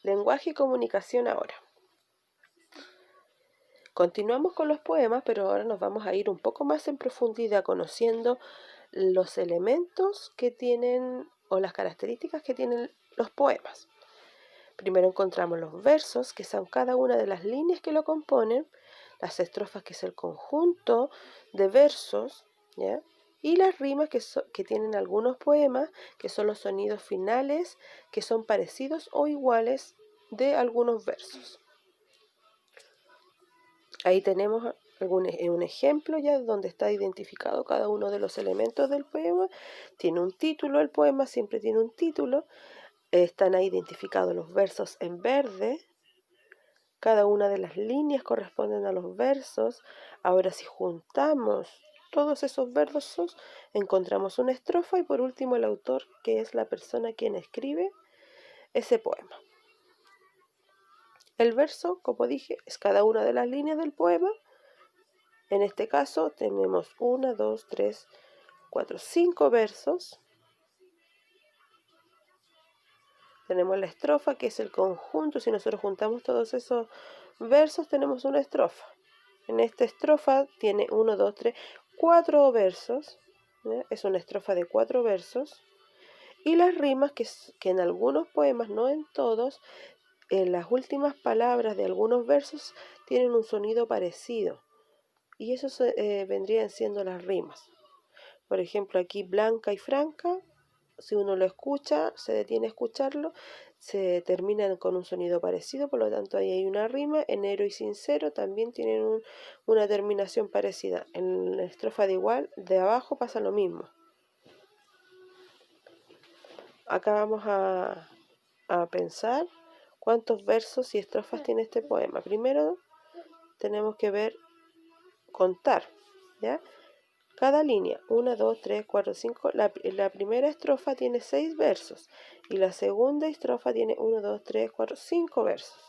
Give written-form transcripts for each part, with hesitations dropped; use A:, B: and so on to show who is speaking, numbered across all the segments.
A: Lenguaje y comunicación ahora. Continuamos con los poemas, pero ahora nos vamos a ir un poco más en profundidad conociendo los elementos que tienen o las características que tienen los poemas. Primero encontramos los versos, que son cada una de las líneas que lo componen, las estrofas, que es el conjunto de versos, ¿ya? Y las rimas, que tienen algunos poemas, que son los sonidos finales, que son parecidos o iguales de algunos versos. Ahí tenemos un ejemplo ya donde está identificado cada uno de los elementos del poema. Tiene un título, el poema siempre tiene un título. Están ahí identificados los versos en verde. Cada una de las líneas corresponden a los versos. Ahora, si juntamos todos esos versos, encontramos una estrofa y por último el autor, que es la persona quien escribe ese poema. El verso, como dije, es cada una de las líneas del poema. En este caso tenemos 1, 2, 3, 4, 5 versos. Tenemos la estrofa, que es el conjunto. Si nosotros juntamos todos esos versos, tenemos una estrofa. En esta estrofa tiene 1, 2, 3, 4 versos. ¿Ya? Es una estrofa de 4 versos. Y las rimas, que en algunos poemas, no en todos, en las últimas palabras de algunos versos tienen un sonido parecido. Y eso vendrían siendo las rimas. Por ejemplo, aquí blanca y franca, si uno lo escucha, se detiene a escucharlo, se terminan con un sonido parecido, por lo tanto ahí hay una rima. Enero y sincero también tienen una terminación parecida. En la estrofa de igual, de abajo pasa lo mismo. Acá vamos a pensar cuántos versos y estrofas tiene este poema. Primero tenemos que contar, ¿ya? Cada línea, 1, 2, 3, 4, 5, la primera estrofa tiene 6 versos y la segunda estrofa tiene 1, 2, 3, 4, 5 versos.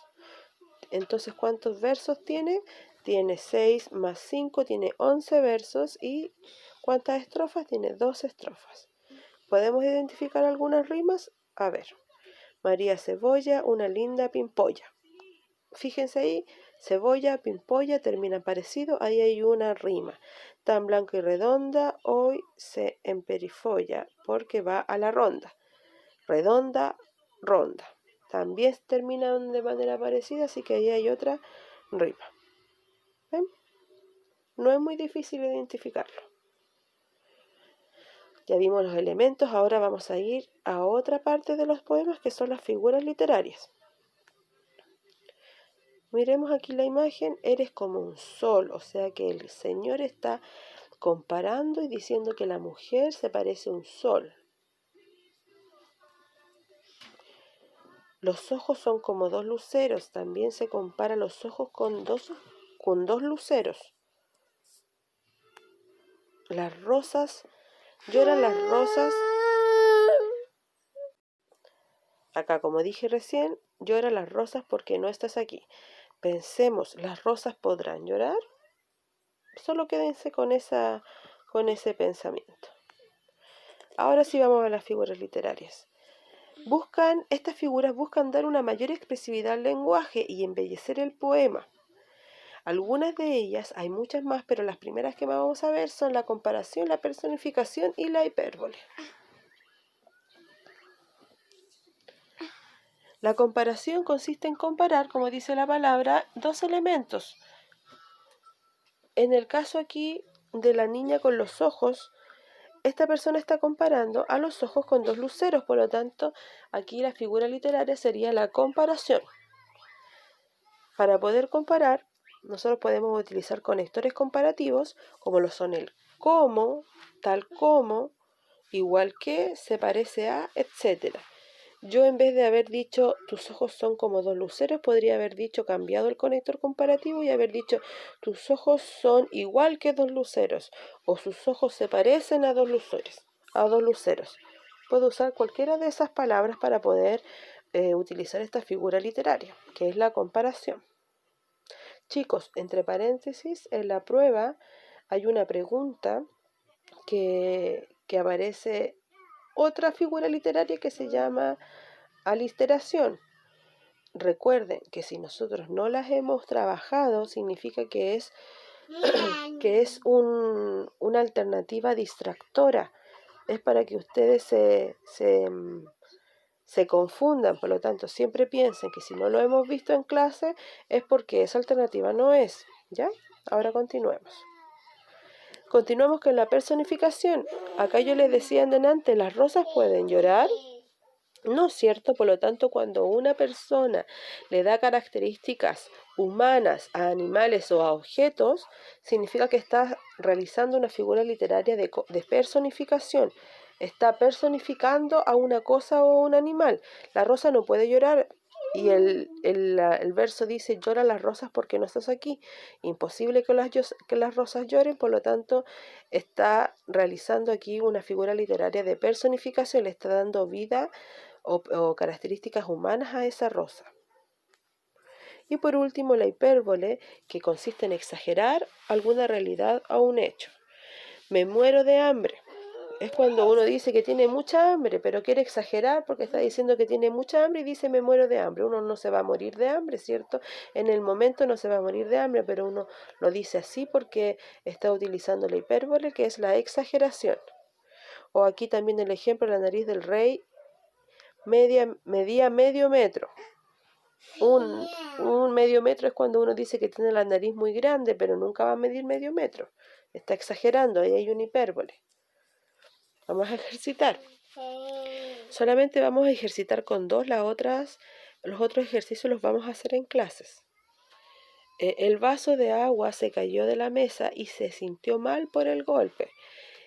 A: Entonces, ¿cuántos versos tiene? Tiene 6 más 5, tiene 11 versos. ¿Y cuántas estrofas? Tiene 12 estrofas. ¿Podemos identificar algunas rimas? A ver, María Cebolla, una linda pimpolla. Fíjense ahí, cebolla, pimpolla, termina parecido, ahí hay una rima. Tan blanca y redonda, hoy se emperifolla, porque va a la ronda. Redonda, ronda. También terminan de manera parecida, así que ahí hay otra rima. ¿Ven? No es muy difícil identificarlo. Ya vimos los elementos, ahora vamos a ir a otra parte de los poemas, que son las figuras literarias. Miremos aquí la imagen, eres como un sol, o sea que el Señor está comparando y diciendo que la mujer se parece a un sol. Los ojos son como dos luceros, también se compara los ojos con dos luceros. Las rosas, lloran las rosas. Acá, como dije recién, lloran las rosas porque no estás aquí. Pensemos, ¿las rosas podrán llorar? Solo quédense con ese pensamiento. Ahora sí vamos a las figuras literarias. Estas figuras buscan dar una mayor expresividad al lenguaje y embellecer el poema. Algunas de ellas, hay muchas más, pero las primeras que vamos a ver son la comparación, la personificación y la hipérbole. La comparación consiste en comparar, como dice la palabra, dos elementos. En el caso aquí de la niña con los ojos, esta persona está comparando a los ojos con dos luceros, por lo tanto, aquí la figura literaria sería la comparación. Para poder comparar, nosotros podemos utilizar conectores comparativos, como lo son el como, tal como, igual que, se parece a, etc. Yo, en vez de haber dicho tus ojos son como dos luceros, podría haber cambiado el conector comparativo y haber dicho tus ojos son igual que dos luceros, o sus ojos se parecen a dos luceros. Puedo usar cualquiera de esas palabras para poder utilizar esta figura literaria, que es la comparación. Chicos, entre paréntesis, en la prueba hay una pregunta que aparece otra figura literaria que se llama aliteración. recuerden que si nosotros no las hemos trabajado, significa que es una alternativa distractora. Es para que ustedes se confundan. Por lo tanto, siempre piensen que si no lo hemos visto en clase es porque esa alternativa no es. ¿Ya? Ahora continuemos. Continuamos con la personificación. Acá yo les decía antes, las rosas pueden llorar. No es cierto, por lo tanto, cuando una persona le da características humanas a animales o a objetos, significa que está realizando una figura literaria de personificación. Está personificando a una cosa o un animal. La rosa no puede llorar y el verso dice, llora las rosas porque no estás aquí. Imposible que las rosas lloren, por lo tanto, está realizando aquí una figura literaria de personificación, le está dando vida o características humanas a esa rosa. Y por último, la hipérbole, que consiste en exagerar alguna realidad o un hecho. Me muero de hambre. Es cuando uno dice que tiene mucha hambre, pero quiere exagerar porque está diciendo que tiene mucha hambre y dice me muero de hambre. Uno no se va a morir de hambre, ¿cierto? En el momento no se va a morir de hambre, pero uno lo dice así porque está utilizando la hipérbole, que es la exageración. O aquí también el ejemplo, la nariz del rey medía medio metro. Un medio metro es cuando uno dice que tiene la nariz muy grande, pero nunca va a medir medio metro. Está exagerando, ahí hay una hipérbole. Vamos a ejercitar. Solamente vamos a ejercitar con dos, los otros ejercicios los vamos a hacer en clases. El vaso de agua se cayó de la mesa y se sintió mal por el golpe.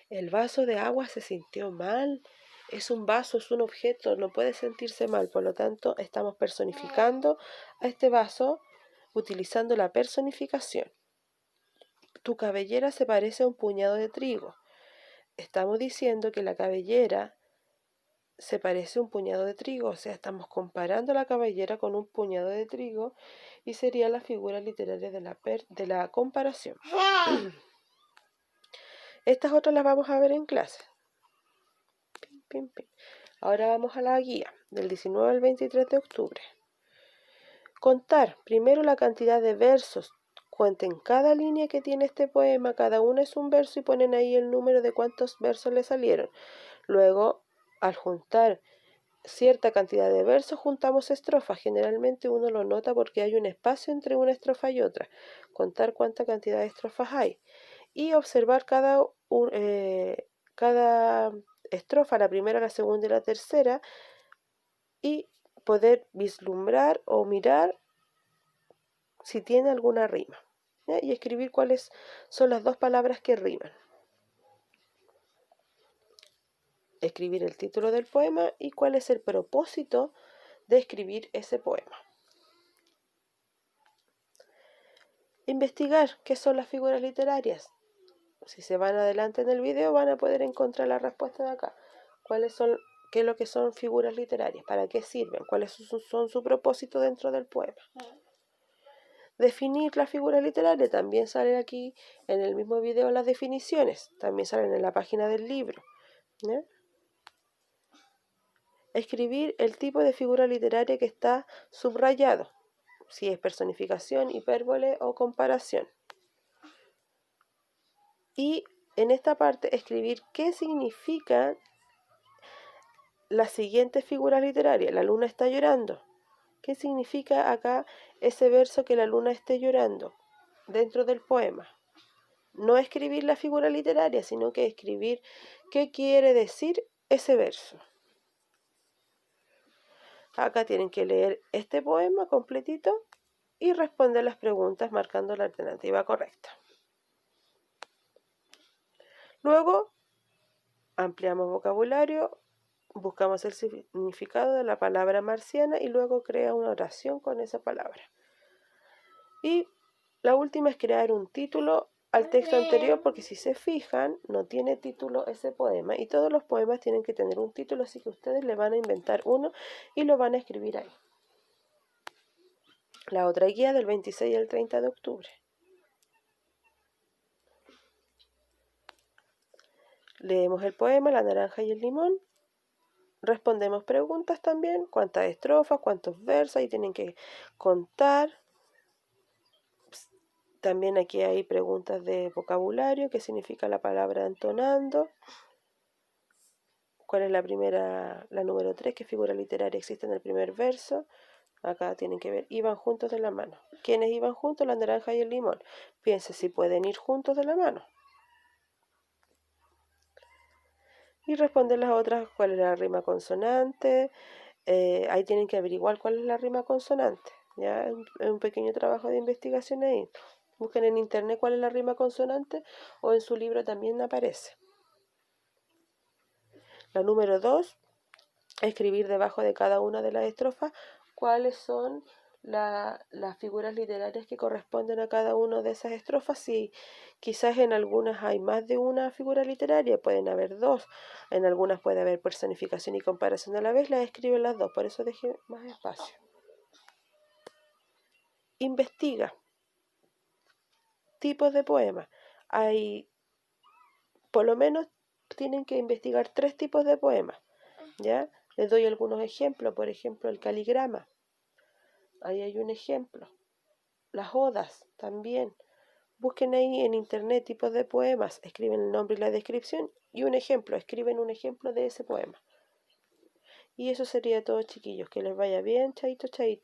A: El vaso de agua se sintió mal. Es un vaso, es un objeto, no puede sentirse mal. Por lo tanto, estamos personificando a este vaso utilizando la personificación. Tu cabellera se parece a un puñado de trigo. Estamos diciendo que la cabellera se parece a un puñado de trigo, o sea, estamos comparando la cabellera con un puñado de trigo y sería la figura literaria de la comparación. Estas otras las vamos a ver en clase. Pim, pim. Ahora vamos a la guía del 19 al 23 de octubre. Contar primero la cantidad de versos. Cuenten cada línea que tiene este poema, cada una es un verso y ponen ahí el número de cuántos versos le salieron. Luego, al juntar cierta cantidad de versos, juntamos estrofas. Generalmente uno lo nota porque hay un espacio entre una estrofa y otra. Contar cuánta cantidad de estrofas hay. Y observar cada estrofa, la primera, la segunda y la tercera, y poder vislumbrar o mirar si tiene alguna rima, ¿ya? Y escribir cuáles son las dos palabras que riman. Escribir el título del poema y cuál es el propósito de escribir ese poema. Investigar qué son las figuras literarias. Si se van adelante en el video van a poder encontrar la respuesta de acá. ¿Qué es lo que son figuras literarias? ¿Para qué sirven? ¿Cuáles son su propósito dentro del poema? Definir la figura literaria. También salen aquí en el mismo video las definiciones. También salen en la página del libro. ¿Ya? Escribir el tipo de figura literaria que está subrayado. Si es personificación, hipérbole o comparación. Y en esta parte escribir qué significa la siguiente figura literaria. La luna está llorando. ¿Qué significa acá ese verso que la luna esté llorando dentro del poema? No escribir la figura literaria, sino que escribir qué quiere decir ese verso. Acá tienen que leer este poema completito y responder las preguntas marcando la alternativa correcta. Luego, ampliamos vocabulario, buscamos el significado de la palabra marciana y luego crea una oración con esa palabra. Y la última es crear un título al texto anterior, porque si se fijan, no tiene título ese poema y todos los poemas tienen que tener un título, así que ustedes le van a inventar uno y lo van a escribir ahí. La otra guía del 26 al 30 de octubre. Leemos el poema La naranja y el limón. Respondemos preguntas también, cuántas estrofas, cuántos versos, y tienen que contar. También aquí hay preguntas de vocabulario, qué significa la palabra entonando. ¿Cuál es la número 3, qué figura literaria existe en el primer verso? Acá tienen que ver, iban juntos de la mano. ¿Quiénes iban juntos? La naranja y el limón. Piense si pueden ir juntos de la mano. Y responder las otras, cuál es la rima consonante. Ahí tienen que averiguar cuál es la rima consonante. ¿Ya? Es un pequeño trabajo de investigación ahí. Busquen en internet cuál es la rima consonante o en su libro también aparece. La número 2, escribir debajo de cada una de las estrofas cuáles son las figuras literarias que corresponden a cada una de esas estrofas. Si quizás en algunas hay más de una figura literaria, pueden haber dos, en algunas puede haber personificación y comparación a la vez, las escriben las dos, por eso dejé más espacio. Investiga tipos de poemas. Hay, por lo menos, tienen que investigar 3 tipos de poemas, ¿ya? Les doy algunos ejemplos, por ejemplo, el caligrama. Ahí hay un ejemplo. Las odas también. Busquen ahí en internet tipos de poemas, escriben el nombre y la descripción y un ejemplo, escriben un ejemplo de ese poema. Y eso sería todo, chiquillos. Que les vaya bien, chaito, chaito.